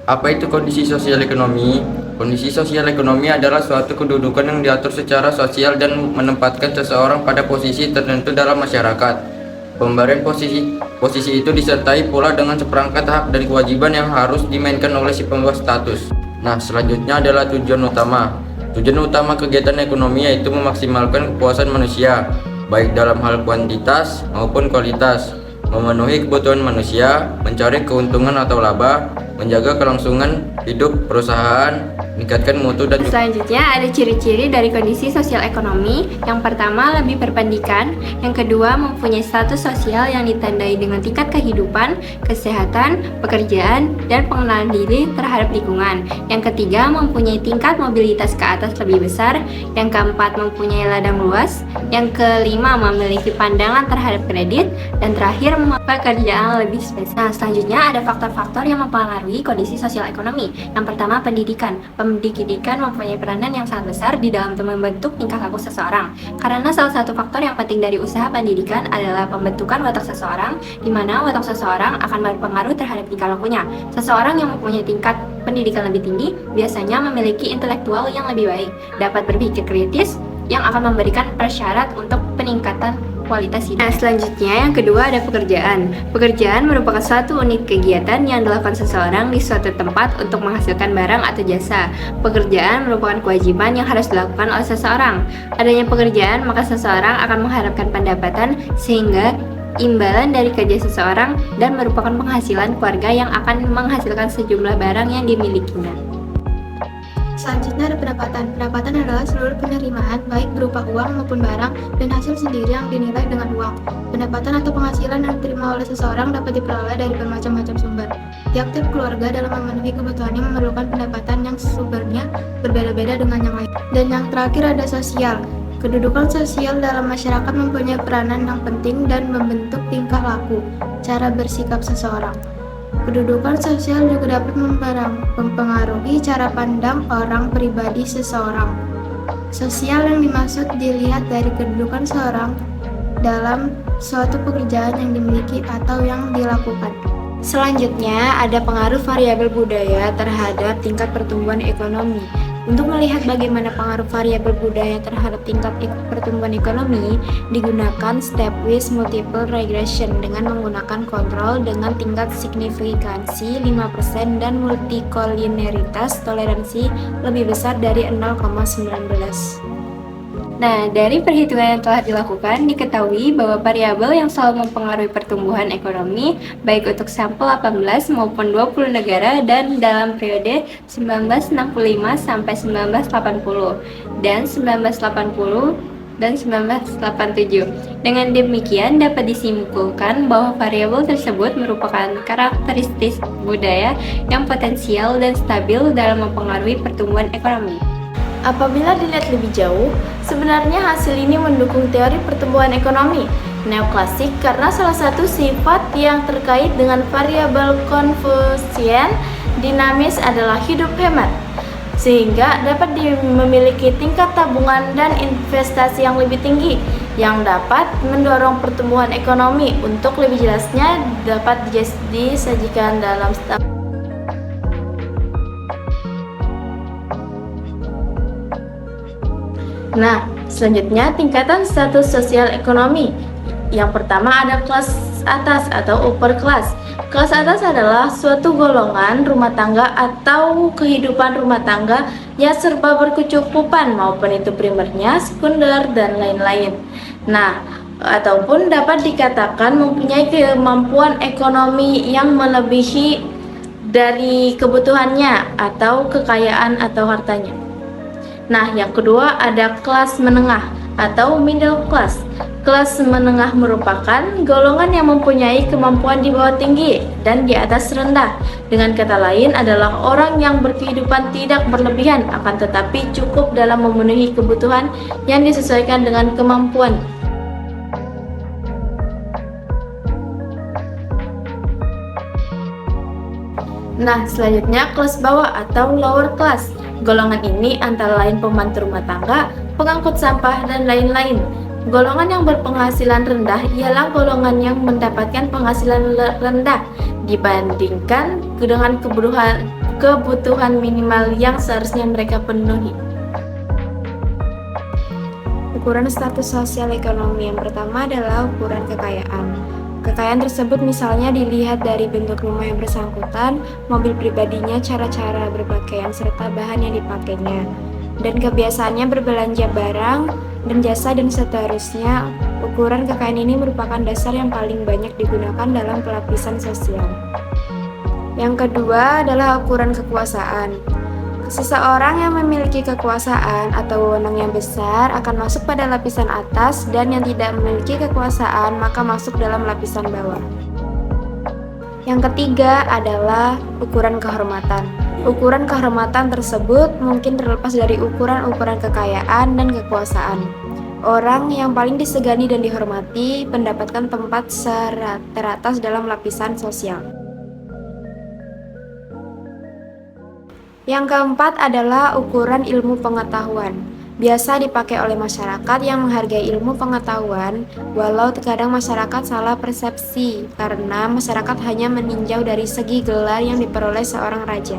Apa itu kondisi sosial ekonomi? Kondisi sosial ekonomi adalah suatu kedudukan yang diatur secara sosial dan menempatkan seseorang pada posisi tertentu dalam masyarakat. Pemberian posisi itu disertai pula dengan seperangkat hak dan kewajiban yang harus dimainkan oleh si pembawa status. Nah, selanjutnya adalah tujuan utama. Tujuan utama kegiatan ekonomi yaitu memaksimalkan kepuasan manusia, baik dalam hal kuantitas maupun kualitas, memenuhi kebutuhan manusia, mencari keuntungan atau laba, menjaga kelangsungan hidup perusahaan, meningkatkan mutu dan Selanjutnya ada ciri-ciri dari kondisi sosial ekonomi. Yang pertama lebih berpendidikan, yang kedua mempunyai status sosial yang ditandai dengan tingkat kehidupan, kesehatan, pekerjaan, dan pengenalan diri terhadap lingkungan. Yang ketiga mempunyai tingkat mobilitas ke atas lebih besar, yang keempat mempunyai ladang luas, yang kelima memiliki pandangan terhadap kredit, dan terakhir pekerjaan lebih spesial. Nah, selanjutnya ada faktor-faktor yang mempengaruhi kondisi sosial ekonomi. Yang pertama pendidikan. Pendidikan mempunyai peranan yang sangat besar di dalam membentuk tingkah laku seseorang. Karena salah satu faktor yang penting dari usaha pendidikan adalah pembentukan watak seseorang, di mana watak seseorang akan berpengaruh terhadap tingkah lakunya. Seseorang yang mempunyai tingkat pendidikan lebih tinggi biasanya memiliki intelektual yang lebih baik, dapat berpikir kritis, yang akan memberikan persyarat untuk peningkatan kualitas hidup. Nah, selanjutnya yang kedua ada pekerjaan. Pekerjaan merupakan suatu unit kegiatan yang dilakukan seseorang di suatu tempat untuk menghasilkan barang atau jasa. Pekerjaan merupakan kewajiban yang harus dilakukan oleh seseorang. Adanya pekerjaan, maka seseorang akan mengharapkan pendapatan sehingga imbalan dari kerja seseorang dan merupakan penghasilan keluarga yang akan menghasilkan sejumlah barang yang dimilikinya. Selanjutnya ada pendapatan. Pendapatan adalah seluruh penerimaan baik berupa uang maupun barang dan hasil sendiri yang dinilai dengan uang. Pendapatan atau penghasilan yang diterima oleh seseorang dapat diperoleh dari bermacam-macam sumber. Tiap-tiap keluarga dalam memenuhi kebutuhannya memerlukan pendapatan yang sumbernya berbeda-beda dengan yang lain. Dan yang terakhir ada sosial. Kedudukan sosial dalam masyarakat mempunyai peranan yang penting dan membentuk tingkah laku, cara bersikap seseorang. Kedudukan sosial juga dapat mempengaruhi cara pandang orang pribadi seseorang. Sosial yang dimaksud dilihat dari kedudukan seseorang dalam suatu pekerjaan yang dimiliki atau yang dilakukan. Selanjutnya ada pengaruh variabel budaya terhadap tingkat pertumbuhan ekonomi. Untuk melihat bagaimana pengaruh variabel budaya terhadap tingkat pertumbuhan ekonomi, digunakan stepwise multiple regression dengan menggunakan kontrol dengan tingkat signifikansi 5% dan multikoliniaritas toleransi lebih besar dari 0,19. Nah, dari perhitungan yang telah dilakukan, diketahui bahwa variabel yang selalu mempengaruhi pertumbuhan ekonomi, baik untuk sampel 18 maupun 20 negara dan dalam periode 1965 sampai 1980 dan 1980 dan 1987. Dengan demikian dapat disimpulkan bahwa variabel tersebut merupakan karakteristik budaya yang potensial dan stabil dalam mempengaruhi pertumbuhan ekonomi. Apabila dilihat lebih jauh, sebenarnya hasil ini mendukung teori pertumbuhan ekonomi neoklasik karena salah satu sifat yang terkait dengan variabel konfusien dinamis adalah hidup hemat, sehingga dapat memiliki tingkat tabungan dan investasi yang lebih tinggi yang dapat mendorong pertumbuhan ekonomi. Untuk lebih jelasnya dapat disajikan dalam staf. Nah, selanjutnya tingkatan status sosial ekonomi. Yang pertama ada kelas atas atau upper class. Kelas atas adalah suatu golongan rumah tangga atau kehidupan rumah tangga yang serba berkecukupan, maupun itu primernya, sekunder, dan lain-lain. Nah, ataupun dapat dikatakan mempunyai kemampuan ekonomi yang melebihi dari kebutuhannya atau kekayaan atau hartanya. Nah, yang kedua ada kelas menengah atau middle class. Kelas menengah merupakan golongan yang mempunyai kemampuan di bawah tinggi dan di atas rendah. Dengan kata lain adalah orang yang berkehidupan tidak berlebihan, akan tetapi cukup dalam memenuhi kebutuhan yang disesuaikan dengan kemampuan. Nah, selanjutnya kelas bawah atau lower class. Golongan ini antara lain pembantu rumah tangga, pengangkut sampah, dan lain-lain. Golongan yang berpenghasilan rendah ialah golongan yang mendapatkan penghasilan rendah dibandingkan dengan kebutuhan minimal yang seharusnya mereka penuhi. Ukuran status sosial ekonomi yang pertama adalah ukuran kekayaan. Kekayaan tersebut misalnya dilihat dari bentuk rumah yang bersangkutan, mobil pribadinya, cara-cara berpakaian, serta bahan yang dipakainya, dan kebiasaannya berbelanja barang dan jasa dan seterusnya. Ukuran kekayaan ini merupakan dasar yang paling banyak digunakan dalam pelapisan sosial. Yang kedua adalah ukuran kekuasaan. Seseorang yang memiliki kekuasaan atau wewenang yang besar akan masuk pada lapisan atas, dan yang tidak memiliki kekuasaan maka masuk dalam lapisan bawah. Yang ketiga adalah ukuran kehormatan. Ukuran kehormatan tersebut mungkin terlepas dari ukuran-ukuran kekayaan dan kekuasaan. Orang yang paling disegani dan dihormati mendapatkan tempat teratas dalam lapisan sosial. Yang keempat adalah ukuran ilmu pengetahuan. Biasa dipakai oleh masyarakat yang menghargai ilmu pengetahuan, walau terkadang masyarakat salah persepsi karena masyarakat hanya meninjau dari segi gelar yang diperoleh seorang raja.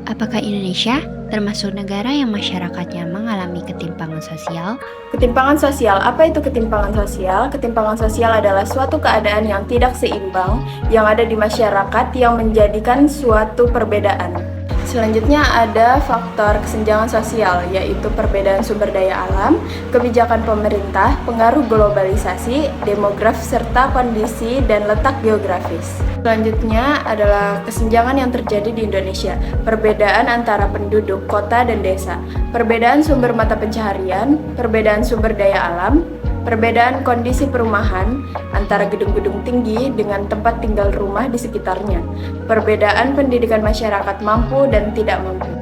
Apakah Indonesia termasuk negara yang masyarakatnya mengalami ketimpangan sosial? Ketimpangan sosial, apa itu ketimpangan sosial? Ketimpangan sosial adalah suatu keadaan yang tidak seimbang yang ada di masyarakat yang menjadikan suatu perbedaan. Selanjutnya ada faktor kesenjangan sosial, yaitu perbedaan sumber daya alam, kebijakan pemerintah, pengaruh globalisasi, demograf, serta kondisi dan letak geografis. Selanjutnya adalah kesenjangan yang terjadi di Indonesia, perbedaan antara penduduk kota dan desa, perbedaan sumber mata pencaharian, perbedaan sumber daya alam, perbedaan kondisi perumahan antara gedung-gedung tinggi dengan tempat tinggal rumah di sekitarnya, perbedaan pendidikan masyarakat mampu dan tidak mampu.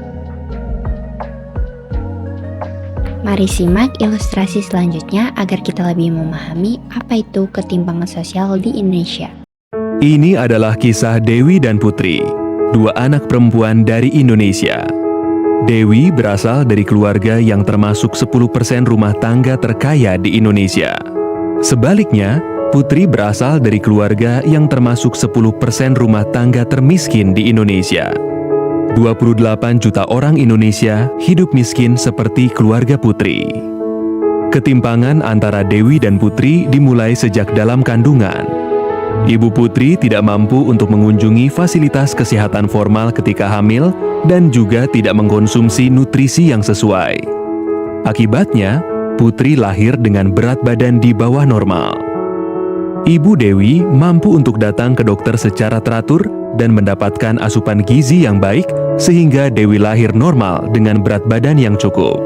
Mari simak ilustrasi selanjutnya agar kita lebih memahami apa itu ketimpangan sosial di Indonesia. Ini adalah kisah Dewi dan Putri, dua anak perempuan dari Indonesia. Dewi berasal dari keluarga yang termasuk 10% rumah tangga terkaya di Indonesia. Sebaliknya, Putri berasal dari keluarga yang termasuk 10% rumah tangga termiskin di Indonesia. 28 juta orang Indonesia hidup miskin seperti keluarga Putri. Ketimpangan antara Dewi dan Putri dimulai sejak dalam kandungan. Ibu Putri tidak mampu untuk mengunjungi fasilitas kesehatan formal ketika hamil dan juga tidak mengkonsumsi nutrisi yang sesuai. Akibatnya, Putri lahir dengan berat badan di bawah normal. Ibu Dewi mampu untuk datang ke dokter secara teratur dan mendapatkan asupan gizi yang baik sehingga Dewi lahir normal dengan berat badan yang cukup.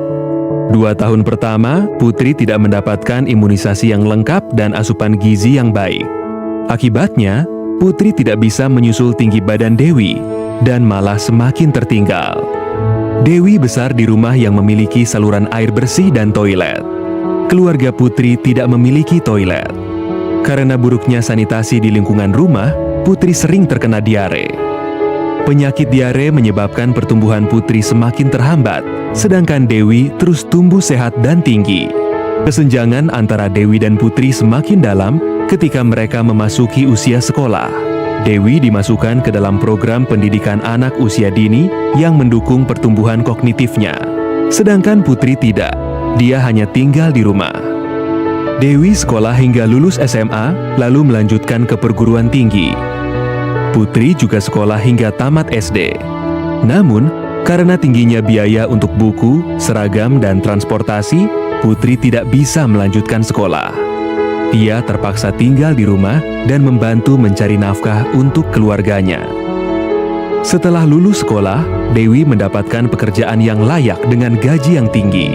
2 tahun pertama, Putri tidak mendapatkan imunisasi yang lengkap dan asupan gizi yang baik. Akibatnya, Putri tidak bisa menyusul tinggi badan Dewi dan malah semakin tertinggal. Dewi besar di rumah yang memiliki saluran air bersih dan toilet. Keluarga Putri tidak memiliki toilet. Karena buruknya sanitasi di lingkungan rumah, Putri sering terkena diare. Penyakit diare menyebabkan pertumbuhan Putri semakin terhambat, sedangkan Dewi terus tumbuh sehat dan tinggi. Kesenjangan antara Dewi dan Putri semakin dalam ketika mereka memasuki usia sekolah. Dewi dimasukkan ke dalam program pendidikan anak usia dini yang mendukung pertumbuhan kognitifnya. Sedangkan Putri tidak, dia hanya tinggal di rumah. Dewi sekolah hingga lulus SMA, lalu melanjutkan ke perguruan tinggi. Putri juga sekolah hingga tamat SD. Namun, karena tingginya biaya untuk buku, seragam, dan transportasi, Putri tidak bisa melanjutkan sekolah. Ia terpaksa tinggal di rumah dan membantu mencari nafkah untuk keluarganya. Setelah lulus sekolah, Dewi mendapatkan pekerjaan yang layak dengan gaji yang tinggi.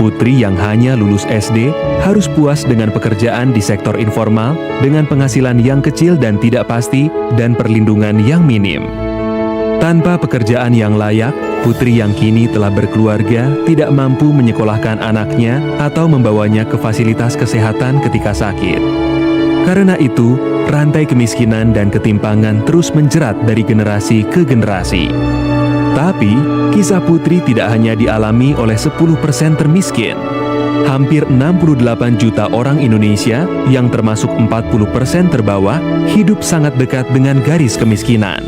Putri yang hanya lulus SD harus puas dengan pekerjaan di sektor informal dengan penghasilan yang kecil dan tidak pasti dan perlindungan yang minim. Tanpa pekerjaan yang layak, Putri yang kini telah berkeluarga tidak mampu menyekolahkan anaknya atau membawanya ke fasilitas kesehatan ketika sakit. Karena itu, rantai kemiskinan dan ketimpangan terus menjerat dari generasi ke generasi. Tapi, kisah Putri tidak hanya dialami oleh 10% termiskin. Hampir 68 juta orang Indonesia yang termasuk 40% terbawah hidup sangat dekat dengan garis kemiskinan.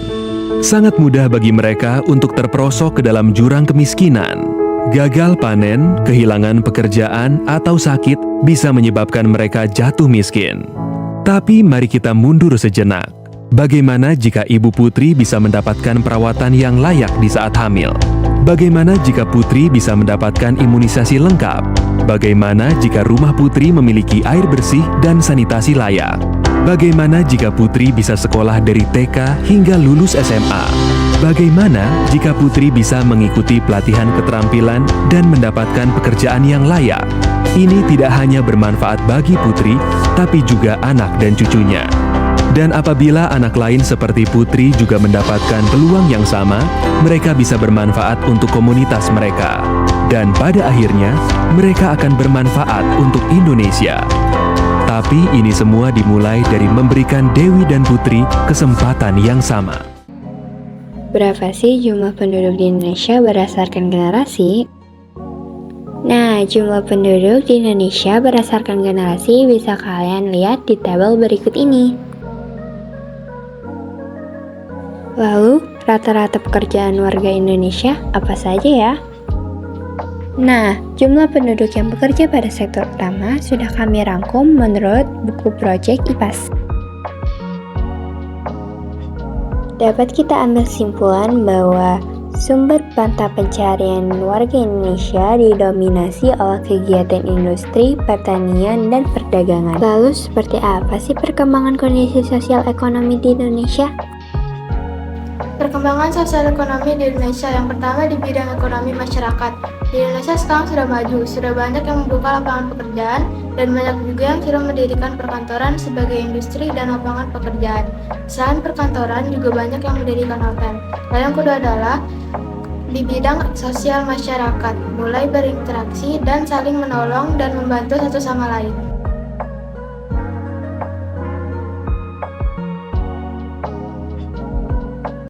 Sangat mudah bagi mereka untuk terperosok ke dalam jurang kemiskinan. Gagal panen, kehilangan pekerjaan, atau sakit bisa menyebabkan mereka jatuh miskin. Tapi mari kita mundur sejenak. Bagaimana jika Ibu Putri bisa mendapatkan perawatan yang layak di saat hamil? Bagaimana jika Putri bisa mendapatkan imunisasi lengkap? Bagaimana jika rumah Putri memiliki air bersih dan sanitasi layak? Bagaimana jika Putri bisa sekolah dari TK hingga lulus SMA? Bagaimana jika Putri bisa mengikuti pelatihan keterampilan dan mendapatkan pekerjaan yang layak? Ini tidak hanya bermanfaat bagi Putri, tapi juga anak dan cucunya. Dan apabila anak lain seperti Putri juga mendapatkan peluang yang sama, mereka bisa bermanfaat untuk komunitas mereka. Dan pada akhirnya, mereka akan bermanfaat untuk Indonesia. Tapi ini semua dimulai dari memberikan Dewi dan Putri kesempatan yang sama. Berapa sih jumlah penduduk di Indonesia berdasarkan generasi? Nah, jumlah penduduk di Indonesia berdasarkan generasi bisa kalian lihat di tabel berikut ini. Lalu, rata-rata pekerjaan warga Indonesia apa saja ya? Nah, jumlah penduduk yang bekerja pada sektor utama sudah kami rangkum menurut buku Project IPAS. Dapat kita ambil kesimpulan bahwa sumber mata pencarian warga Indonesia didominasi oleh kegiatan industri, pertanian, dan perdagangan. Lalu, seperti apa sih perkembangan kondisi sosial ekonomi di Indonesia? Perkembangan sosial ekonomi di Indonesia yang pertama di bidang ekonomi masyarakat. Di Indonesia sekarang sudah maju, sudah banyak yang membuka lapangan pekerjaan, dan banyak juga yang sudah mendirikan perkantoran sebagai industri dan lapangan pekerjaan. Selain perkantoran, juga banyak yang mendirikan hotel. Dan yang kedua adalah di bidang sosial masyarakat, mulai berinteraksi dan saling menolong dan membantu satu sama lain.